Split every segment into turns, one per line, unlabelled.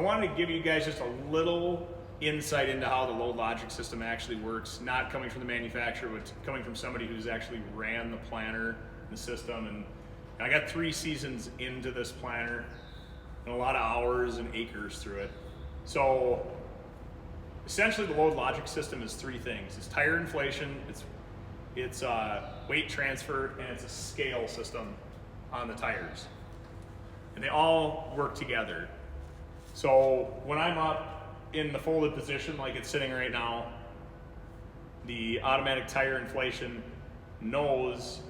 wanted to give you guys just a little insight into how the load logic system actually works, not coming from the manufacturer, but coming from somebody who's actually ran the planter, the system. And I got 3 seasons into this planter and a lot of hours and acres through it. So essentially the load logic system is 3 things. It's tire inflation, it's weight transfer, and it's a scale system on the tires. And they all work together. So when I'm up in the folded position like it's sitting right now, the automatic tire inflation knows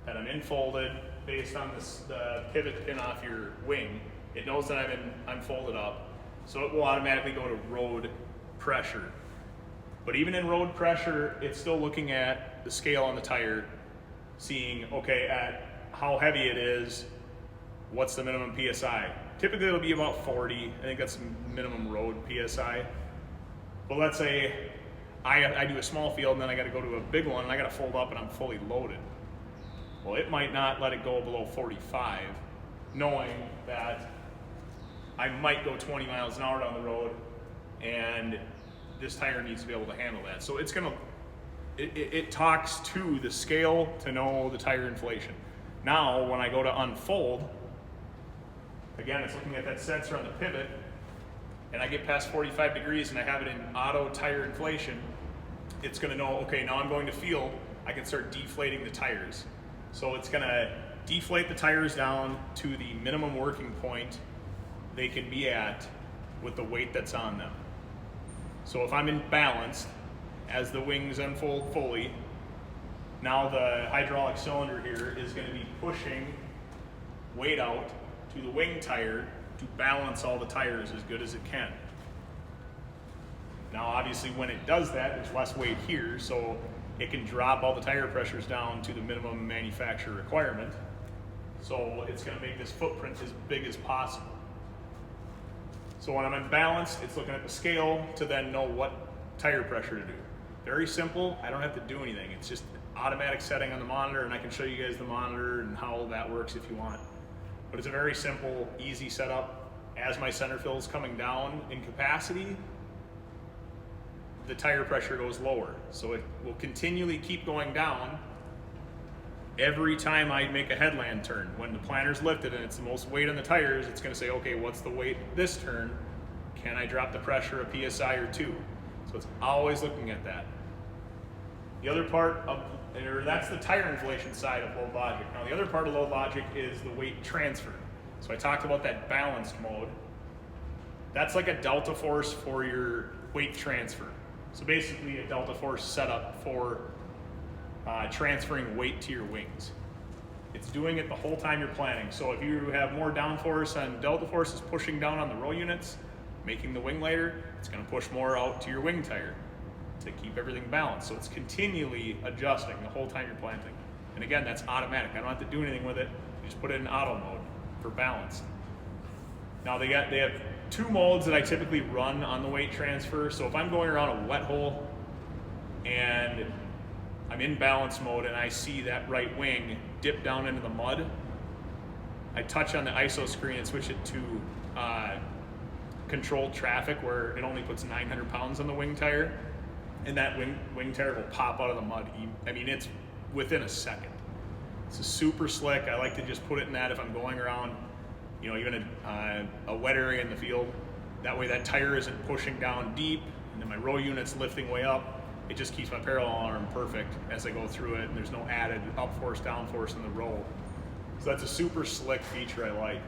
that I'm infolded based on the pivot pin off your wing. It knows that I'm folded up, so it will automatically go to road pressure. But even in road pressure, it's still looking at the scale on the tire, seeing, okay, at how heavy it is, what's the minimum PSI. Typically it'll be about 40. I think that's minimum road PSI. But let's say I do a small field and then I gotta go to a big one and I gotta fold up and I'm fully loaded. Well, it might not let it go below 45, knowing that I might go 20 miles an hour down the road and this tire needs to be able to handle that. So it talks to the scale to know the tire inflation. Now, when I go to unfold, again, it's looking at that sensor on the pivot, and I get past 45 degrees and I have it in auto tire inflation, it's gonna know, okay, now I'm going to field, I can start deflating the tires. So it's gonna deflate the tires down to the minimum working point they can be at with the weight that's on them. So if I'm imbalanced, as the wings unfold fully, now the hydraulic cylinder here is gonna be pushing weight out to the wing tire to balance all the tires as good as it can. Now obviously when it does that, there's less weight here, so it can drop all the tire pressures down to the minimum manufacturer requirement. So it's gonna make this footprint as big as possible. So when I'm imbalanced, it's looking at the scale to then know what tire pressure to do. Very simple, I don't have to do anything. It's just automatic setting on the monitor, and I can show you guys the monitor and how that works if you want. But it's a very simple, easy setup. As my center fill is coming down in capacity, the tire pressure goes lower. So it will continually keep going down every time I make a headland turn. When the planter's lifted and it's the most weight on the tires, it's gonna say, okay, what's the weight this turn? Can I drop the pressure a PSI or 2? So it's always looking at that. The other part of, or that's the tire inflation side of load logic. Now the other part of load logic is the weight transfer. So I talked about that balanced mode. That's like a delta force for your weight transfer. So basically a delta force setup for transferring weight to your wings. It's doing it the whole time you're planning. So if you have more downforce and delta force is pushing down on the row units, making the wing lighter, it's gonna push more out to your wing tire to keep everything balanced. So it's continually adjusting the whole time you're planting. And again, that's automatic. I don't have to do anything with it. You just put it in auto mode for balance. Now they have 2 modes that I typically run on the weight transfer. So if I'm going around a wet hole and I'm in balance mode and I see that right wing dip down into the mud, I touch on the ISO screen and switch it to controlled traffic, where it only puts 900 pounds on the wing tire, and that wing tire will pop out of the mud. I mean, it's within a second. It's super slick. I like to just put it in that if I'm going around, you know, even a wet area in the field. That way that tire isn't pushing down deep and then my row unit's lifting way up. It just keeps my parallel arm perfect as I go through it, and there's no added up force, down force in the roll. So that's a super slick feature I like.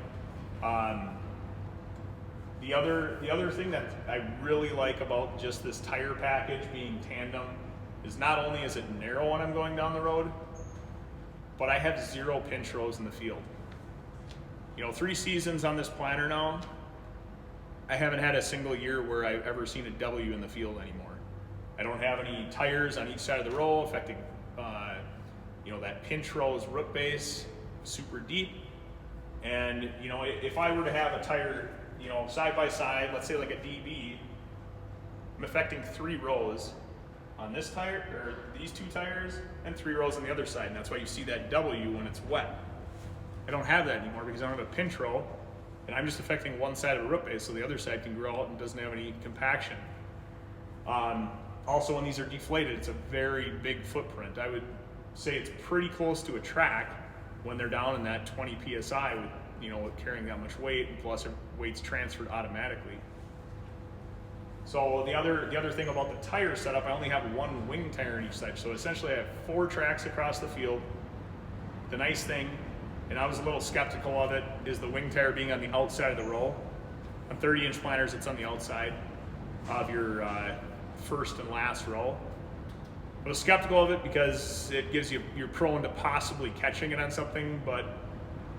The other thing that I really like about just this tire package being tandem is not only is it narrow when I'm going down the road, but I have 0 pinch rows in the field. You know, 3 seasons on this planter now, I haven't had a single year where I've ever seen a W in the field anymore. I don't have any tires on each side of the row affecting, you know, that pinch row's root base, super deep. And, you know, if I were to have a tire, you know, side by side, let's say like a DB, I'm affecting 3 rows on this tire, or these 2 tires, and 3 rows on the other side. And that's why you see that W when it's wet. I don't have that anymore because I don't have a pinch row. and I'm just affecting one side of a root base, so the other side can grow out and doesn't have any compaction. Also, when these are deflated, it's a very big footprint. I would say it's pretty close to a track when they're down in that 20 psi with, with carrying that much weight, and plus weight's transferred automatically. So the other thing about the tire setup, I only have one wing tire on each side. So essentially I have 4 tracks across the field. The nice thing, and I was a little skeptical of it, is the wing tire being on the outside of the row. On 30-inch planters, it's on the outside of your first and last row. I was skeptical of it because it gives you're prone to possibly catching it on something, but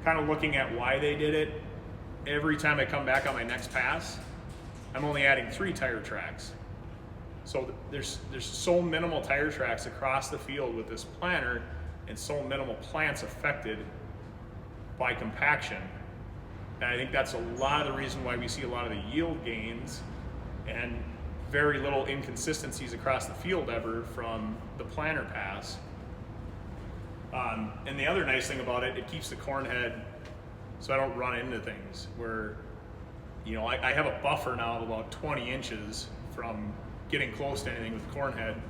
kind of looking at why they did it, every time I come back on my next pass, I'm only adding 3 tire tracks. So there's so minimal tire tracks across the field with this planter, and so minimal plants affected by compaction. And I think that's a lot of the reason why we see a lot of the yield gains and very little inconsistencies across the field ever from the planter pass. And the other nice thing about it, it keeps the corn head so I don't run into things where, I have a buffer now of about 20 inches from getting close to anything with the corn head.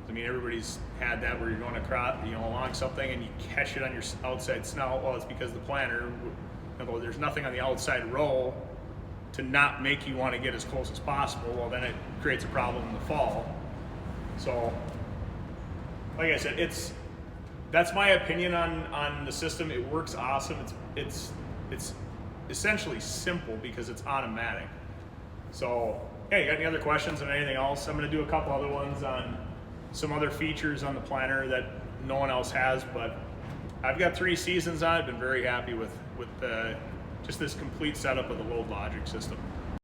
I mean, everybody's had that where you're going across, along something and you catch it on your outside snout. Well, it's because the planter, there's nothing on the outside row to not make you want to get as close as possible. Well, then it creates a problem in the fall. So, like I said, that's my opinion on the system. It works awesome. It's essentially simple because it's automatic. So, hey, you got any other questions on anything else? I'm going to do a couple other ones on some other features on the planter that no one else has, but I've got 3 seasons on it. Been very happy with just this complete setup of the load logic system.